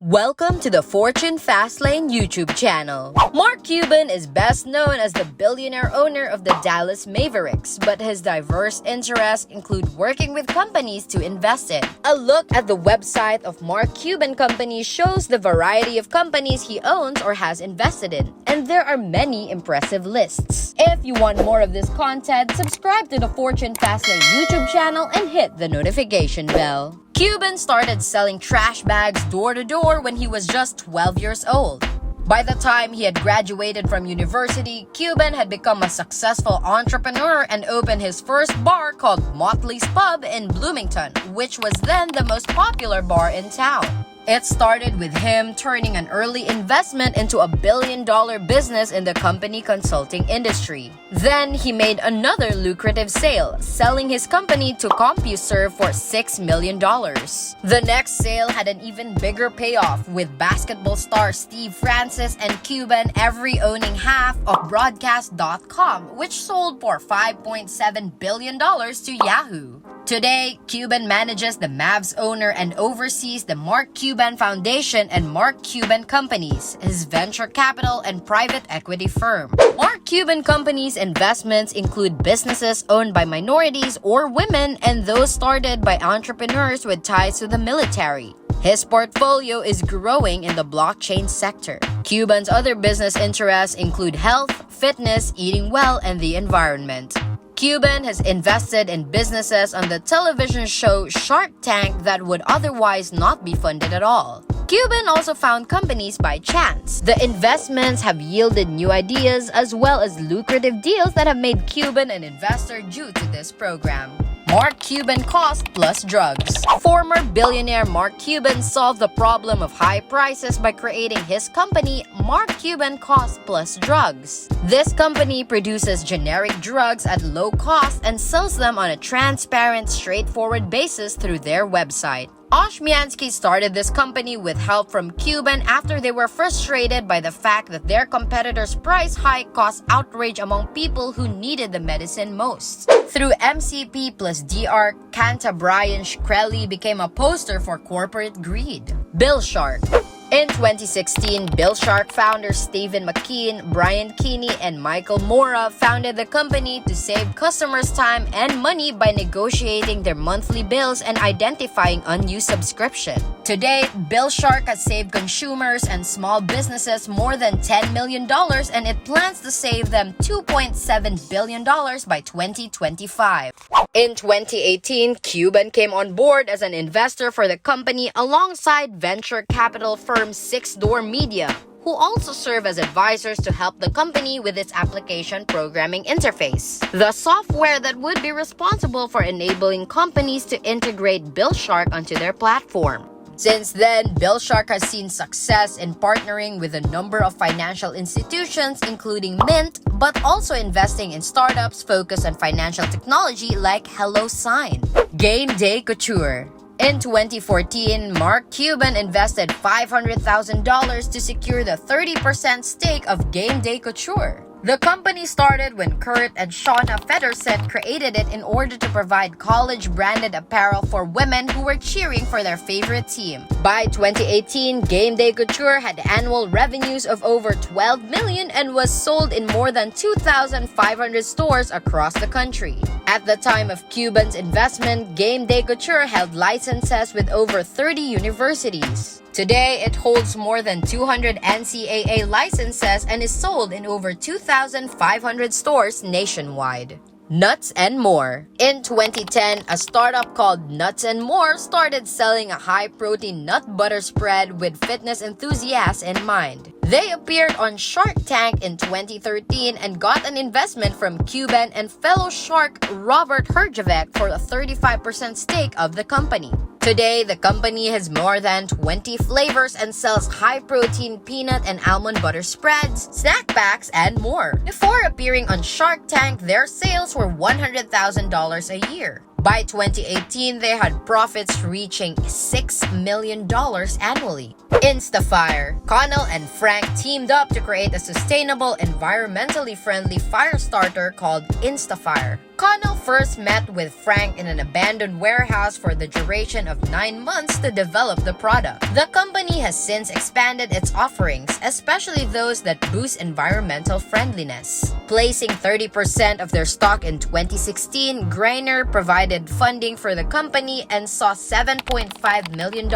Welcome to the Fortune Fastlane YouTube channel. Mark Cuban is best known as the billionaire owner of the Dallas Mavericks, but his diverse interests include working with companies to invest in. A look at the website of Mark Cuban Company shows the variety of companies he owns or has invested in, and there are many impressive lists. If you want more of this content, subscribe to the Fortune Fastlane YouTube channel and hit the notification bell. Cuban started selling trash bags door-to-door when he was just 12 years old. By the time he had graduated from university, Cuban had become a successful entrepreneur and opened his first bar called Motley's Pub in Bloomington, which was then the most popular bar in town. It started with him turning an early investment into a billion-dollar business in the company consulting industry. Then he made another lucrative sale, selling his company to CompuServe for $6 million. The next sale had an even bigger payoff, with basketball star Steve Francis and Cuban every owning half of Broadcast.com, which sold for $5.7 billion to Yahoo! Today, Cuban manages the Mavs owner and oversees the Mark Cuban Foundation and Mark Cuban Companies, his venture capital and private equity firm. Mark Cuban Company's investments include businesses owned by minorities or women and those started by entrepreneurs with ties to the military. His portfolio is growing in the blockchain sector. Cuban's other business interests include health, fitness, eating well, and the environment. Cuban has invested in businesses on the television show Shark Tank that would otherwise not be funded at all. Cuban also found companies by chance. The investments have yielded new ideas as well as lucrative deals that have made Cuban an investor due to this program. Mark Cuban Cost plus Drugs. Former billionaire Mark Cuban solved the problem of high prices by creating his company, Mark Cuban Cost plus Drugs. This company produces generic drugs at low cost and sells them on a transparent, straightforward basis through their website. Oshmiansky started this company with help from Cuban after they were frustrated by the fact that their competitors' price hike caused outrage among people who needed the medicine most. Through MCP plus DR, Cantabrian Shkreli became a poster for corporate greed. Billshark. In 2016, Billshark founders Stephen McKean, Brian Keeney, and Michael Mora founded the company to save customers time and money by negotiating their monthly bills and identifying unused subscription. Today, Billshark has saved consumers and small businesses more than $10 million and it plans to save them $2.7 billion by 2025. In 2018, Cuban came on board as an investor for the company alongside venture capital firm Six Door Media, who also serve as advisors to help the company with its application programming interface, the software that would be responsible for enabling companies to integrate Billshark onto their platform. Since then, Billshark has seen success in partnering with a number of financial institutions, including Mint, but also investing in startups focused on financial technology like HelloSign. Gameday Couture. In 2014, Mark Cuban invested $500,000 to secure the 30% stake of Gameday Couture. The company started when Kurt and Shauna Feddersen created it in order to provide college-branded apparel for women who were cheering for their favorite team. By 2018, Gameday Couture had annual revenues of over $12 million and was sold in more than 2,500 stores across the country. At the time of Cuban's investment, Gameday Couture held licenses with over 30 universities. Today, it holds more than 200 NCAA licenses and is sold in over 2,500 stores nationwide. Nuts and More. In 2010, a startup called Nuts and More started selling a high-protein nut butter spread with fitness enthusiasts in mind. They appeared on Shark Tank in 2013 and got an investment from Cuban and fellow shark Robert Herjavec for a 35% stake of the company. Today, the company has more than 20 flavors and sells high-protein peanut and almond butter spreads, snack packs, and more. Before appearing on Shark Tank, their sales were $100,000 a year. By 2018, they had profits reaching $6 million annually. InstaFire. Connell and Frank teamed up to create a sustainable, environmentally friendly fire starter called InstaFire. Connell first met with Frank in an abandoned warehouse for the duration of 9 months to develop the product. The company has since expanded its offerings, especially those that boost environmental friendliness. Placing 30% of their stock in 2016, Wagner provided funding for the company and saw $7.5 million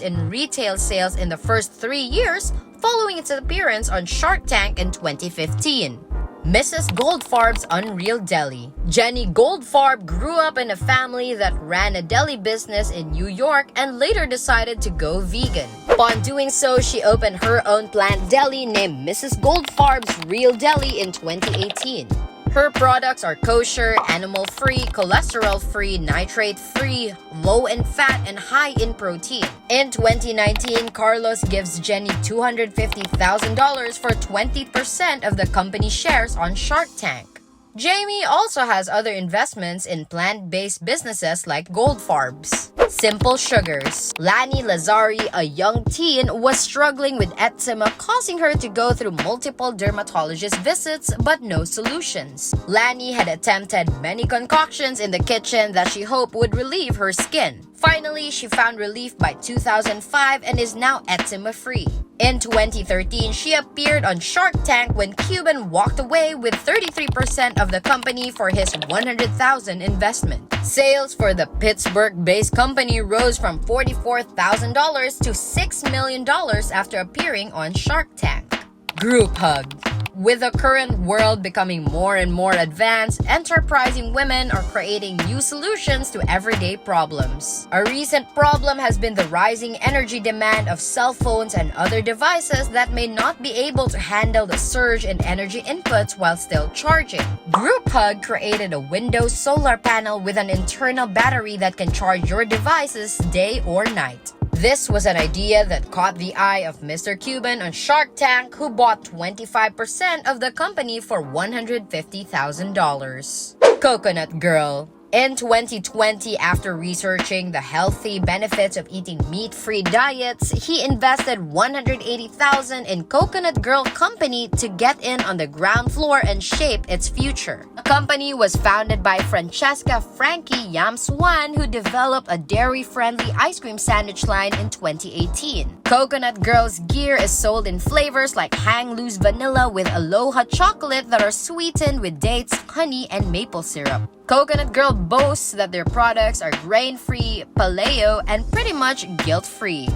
in retail sales in the first 3 years following its appearance on Shark Tank in 2015. Mrs. Goldfarb's Unreal Deli. Jenny Goldfarb grew up in a family that ran a deli business in New York and later decided to go vegan. Upon doing so, she opened her own plant deli named Mrs. Goldfarb's Real Deli in 2018. Her products are kosher, animal-free, cholesterol-free, nitrate-free, low in fat, and high in protein. In 2019, Carlos gives Jenny $250,000 for 20% of the company's shares on Shark Tank. Jamie also has other investments in plant-based businesses like Goldfarb's. Simple Sugars. Lani Lazari, a young teen, was struggling with eczema, causing her to go through multiple dermatologist visits but no solutions. Lani had attempted many concoctions in the kitchen that she hoped would relieve her skin. Finally, she found relief by 2005 and is now eczema-free. In 2013, she appeared on Shark Tank when Cuban walked away with 33% of the company for his $100,000 investment. Sales for the Pittsburgh-based company rose from $44,000 to $6 million after appearing on Shark Tank. Grouphug. With the current world becoming more and more advanced, enterprising women are creating new solutions to everyday problems. A recent problem has been the rising energy demand of cell phones and other devices that may not be able to handle the surge in energy inputs while still charging. Grouphug created a Windows solar panel with an internal battery that can charge your devices day or night. This was an idea that caught the eye of Mr. Cuban on Shark Tank, who bought 25% of the company for $150,000. Coconut Girl. In 2020, after researching the healthy benefits of eating meat-free diets, he invested $180,000 in Coconut Girl Company to get in on the ground floor and shape its future. The company was founded by Francesca Frankie Yamswan, who developed a dairy-friendly ice cream sandwich line in 2018. Coconut Girl's gear is sold in flavors like Hang Loose Vanilla with Aloha Chocolate that are sweetened with dates, honey, and maple syrup. Coconut Girl boasts that their products are grain-free, paleo, and pretty much guilt-free.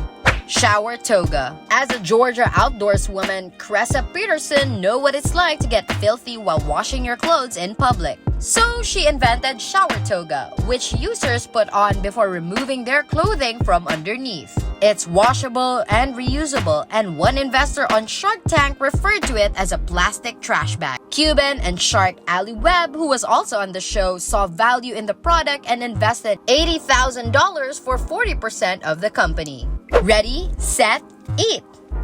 Shower Toga. As a Georgia outdoorswoman, Cressa Peterson knows what it's like to get filthy while washing your clothes in public. So she invented Shower Toga, which users put on before removing their clothing from underneath. It's washable and reusable, and one investor on Shark Tank referred to it as a plastic trash bag. Cuban and Shark Ali Webb, who was also on the show, saw value in the product and invested $80,000 for 40% of the company. Ready, Set, Eat.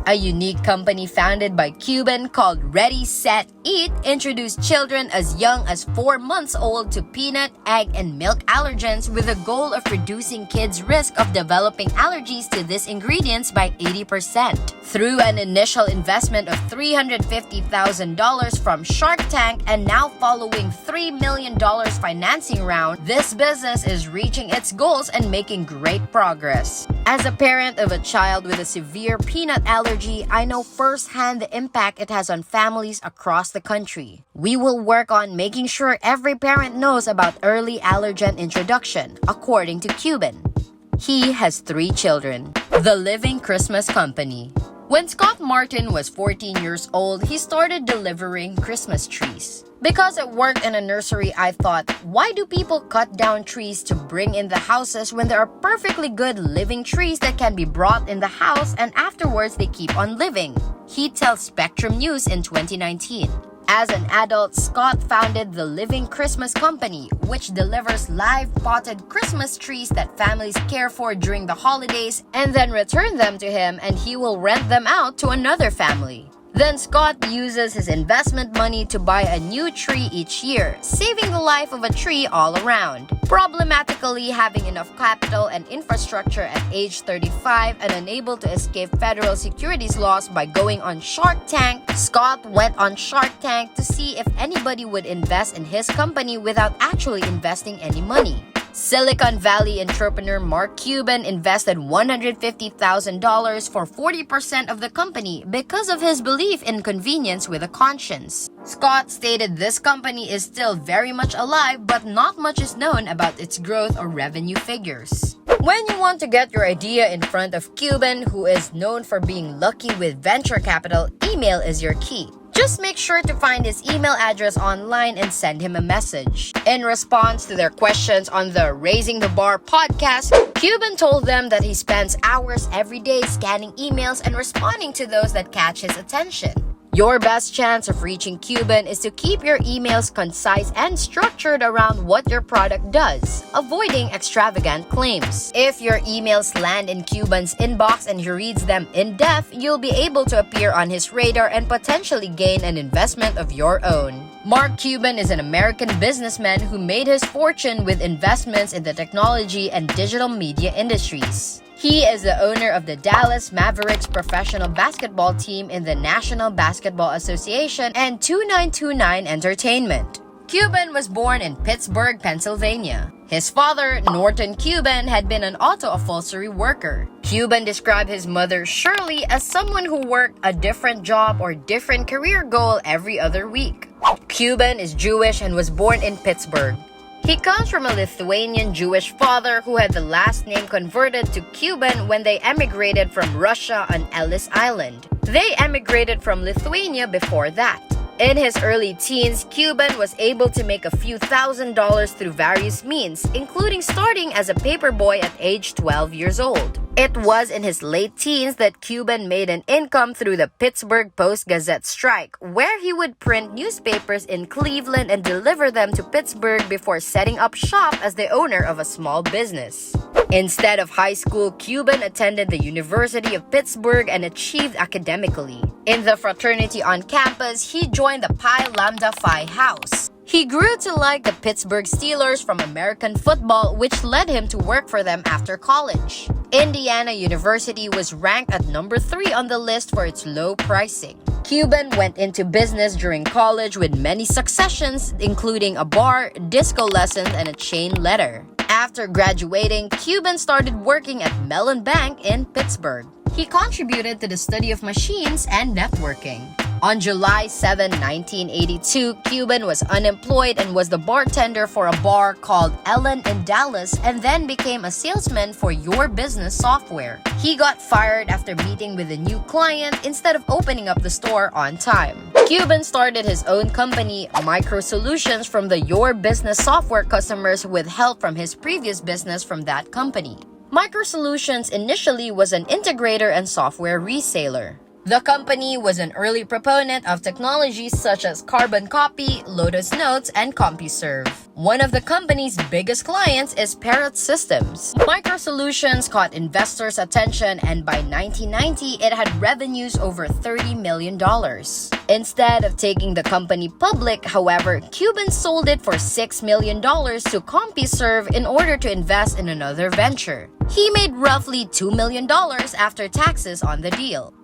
A unique company founded by Cuban called Ready, Set, Eat introduced children as young as 4 months old to peanut, egg, and milk allergens with the goal of reducing kids' risk of developing allergies to these ingredients by 80%. Through an initial investment of $350,000 from Shark Tank and now following $3 million financing round, this business is reaching its goals and making great progress. As a parent of a child with a severe peanut allergy, I know firsthand the impact it has on families across the country. We will work on making sure every parent knows about early allergen introduction, according to Cuban. He has 3 children. The Living Christmas Company. When Scott Martin was 14 years old, he started delivering Christmas trees. Because it worked in a nursery, I thought, why do people cut down trees to bring in the houses when there are perfectly good living trees that can be brought in the house and afterwards they keep on living? He tells Spectrum News in 2019. As an adult, Scott founded the Living Christmas Company, which delivers live potted Christmas trees that families care for during the holidays and then return them to him and he will rent them out to another family. Then Scott uses his investment money to buy a new tree each year, saving the life of a tree all around. Problematically, having enough capital and infrastructure at age 35 and unable to escape federal securities laws by going on Shark Tank, Scott went on Shark Tank to see if anybody would invest in his company without actually investing any money. Silicon Valley entrepreneur Mark Cuban invested $150,000 for 40% of the company because of his belief in convenience with a conscience. Scott stated this company is still very much alive, but not much is known about its growth or revenue figures. When you want to get your idea in front of Cuban, who is known for being lucky with venture capital, email is your key. Just make sure to find his email address online and send him a message. In response to their questions on the Raising the Bar podcast, Cuban told them that he spends hours every day scanning emails and responding to those that catch his attention. Your best chance of reaching Cuban is to keep your emails concise and structured around what your product does, avoiding extravagant claims. If your emails land in Cuban's inbox and he reads them in depth, you'll be able to appear on his radar and potentially gain an investment of your own. Mark Cuban is an American businessman who made his fortune with investments in the technology and digital media industries. He is the owner of the Dallas Mavericks professional basketball team in the National Basketball Association and 2929 Entertainment. Cuban was born in Pittsburgh, Pennsylvania. His father, Norton Cuban, had been an auto upholstery worker. Cuban described his mother, Shirley, as someone who worked a different job or different career goal every other week. Cuban is Jewish and was born in Pittsburgh. He comes from a Lithuanian Jewish father who had the last name converted to Cuban when they emigrated from Russia on Ellis Island. They emigrated from Lithuania before that. In his early teens, Cuban was able to make a few $1,000s through various means, including starting as a paperboy at age 12 years old. It was in his late teens that Cuban made an income through the Pittsburgh Post-Gazette strike, where he would print newspapers in Cleveland and deliver them to Pittsburgh before setting up shop as the owner of a small business. Instead of high school, Cuban attended the University of Pittsburgh and achieved academically. In the fraternity on campus, he joined the Pi Lambda Phi House. He grew to like the Pittsburgh Steelers from American football, which led him to work for them after college. Indiana University was ranked at number 3 on the list for its low pricing. Cuban went into business during college with many successions, including a bar, disco lessons, and a chain letter. After graduating, Cuban started working at Mellon Bank in Pittsburgh. He contributed to the study of machines and networking. On July 7, 1982, Cuban was unemployed and was the bartender for a bar called Ellen in Dallas and then became a salesman for Your Business software. He got fired after meeting with a new client instead of opening up the store on time. Cuban started his own company, Micro Solutions, from the Your Business software customers with help from his previous business from that company. Micro Solutions initially was an integrator and software reseller. The company was an early proponent of technologies such as Carbon Copy, Lotus Notes, and CompuServe. One of the company's biggest clients is Parrot Systems. Micro Solutions caught investors' attention, and by 1990, it had revenues over $30 million. Instead of taking the company public, however, Cuban sold it for $6 million to CompuServe in order to invest in another venture. He made roughly $2 million after taxes on the deal.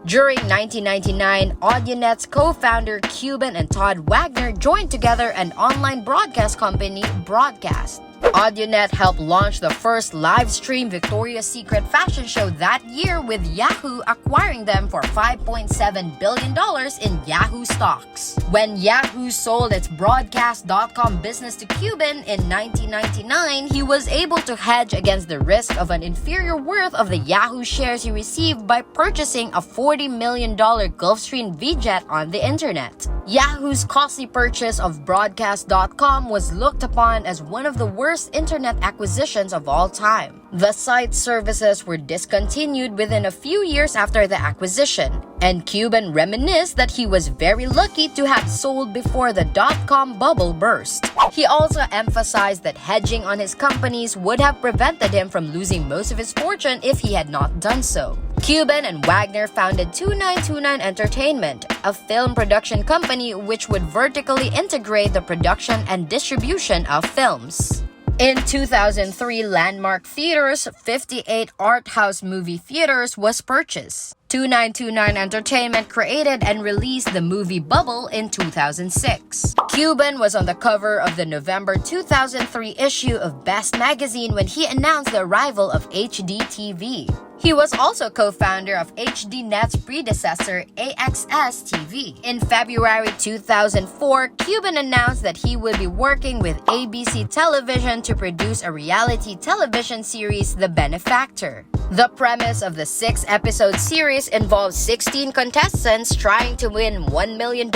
During 1999, AudioNet's co-founder Cuban and Todd Wagner joined together an online broadcast company, Broadcast. AudioNet helped launch the first live-stream Victoria's Secret fashion show that year, with Yahoo acquiring them for $5.7 billion in Yahoo stocks. When Yahoo sold its Broadcast.com business to Cuban in 1999, he was able to hedge against the risk of an inferior worth of the Yahoo shares he received by purchasing a $40 million Gulfstream V-Jet on the internet. Yahoo's costly purchase of Broadcast.com was looked upon as one of the worst internet acquisitions of all time. The site's services were discontinued within a few years after the acquisition, and Cuban reminisced that he was very lucky to have sold before the dot-com bubble burst. He also emphasized that hedging on his companies would have prevented him from losing most of his fortune if he had not done so. Cuban and Wagner founded 2929 Entertainment, a film production company which would vertically integrate the production and distribution of films. In 2003, Landmark Theaters' 58 art house movie theaters was purchased. 2929 Entertainment created and released the movie Bubble in 2006. Cuban was on the cover of the November 2003 issue of Best Magazine when he announced the arrival of HD TV. He was also co-founder of HDNet's predecessor, AXS TV. In February 2004, Cuban announced that he would be working with ABC Television to produce a reality television series, The Benefactor. The premise of the 6-episode series involves 16 contestants trying to win $1 million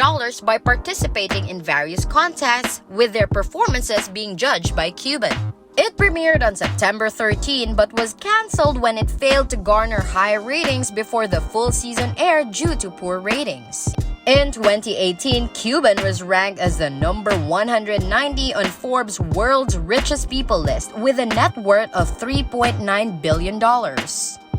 by participating in various contests, with their performances being judged by Cuban. It premiered on September 13 but was cancelled when it failed to garner high ratings before the full season aired due to poor ratings. In 2018, Cuban was ranked as the number 190 on Forbes' World's Richest People list with a net worth of $3.9 billion.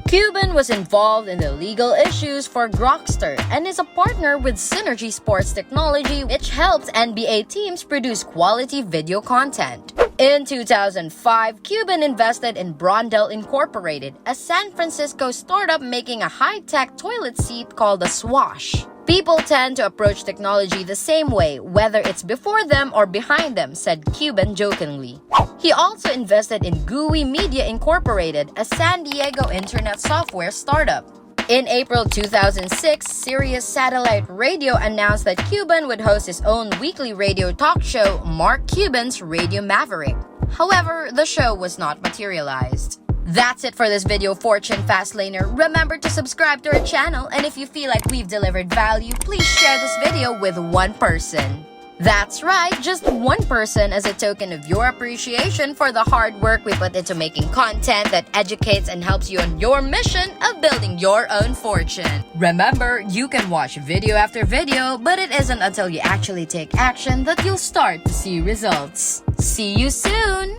Cuban was involved in the legal issues for Grokster and is a partner with Synergy Sports Technology, which helps NBA teams produce quality video content. In 2005, Cuban invested in Brondell Incorporated, a San Francisco startup making a high-tech toilet seat called a Swash. People tend to approach technology the same way, whether it's before them or behind them, said Cuban jokingly. He also invested in GUI Media Incorporated, a San Diego internet software startup. In April 2006, Sirius Satellite Radio announced that Cuban would host his own weekly radio talk show, Mark Cuban's Radio Maverick. However, the show was not materialized. That's it for this video, Fortune Fastlaner. Remember to subscribe to our channel, and if you feel like we've delivered value, please share this video with one person. That's right, just one person, as a token of your appreciation for the hard work we put into making content that educates and helps you on your mission of building your own fortune. Remember, you can watch video after video, but it isn't until you actually take action that you'll start to see results. See you soon!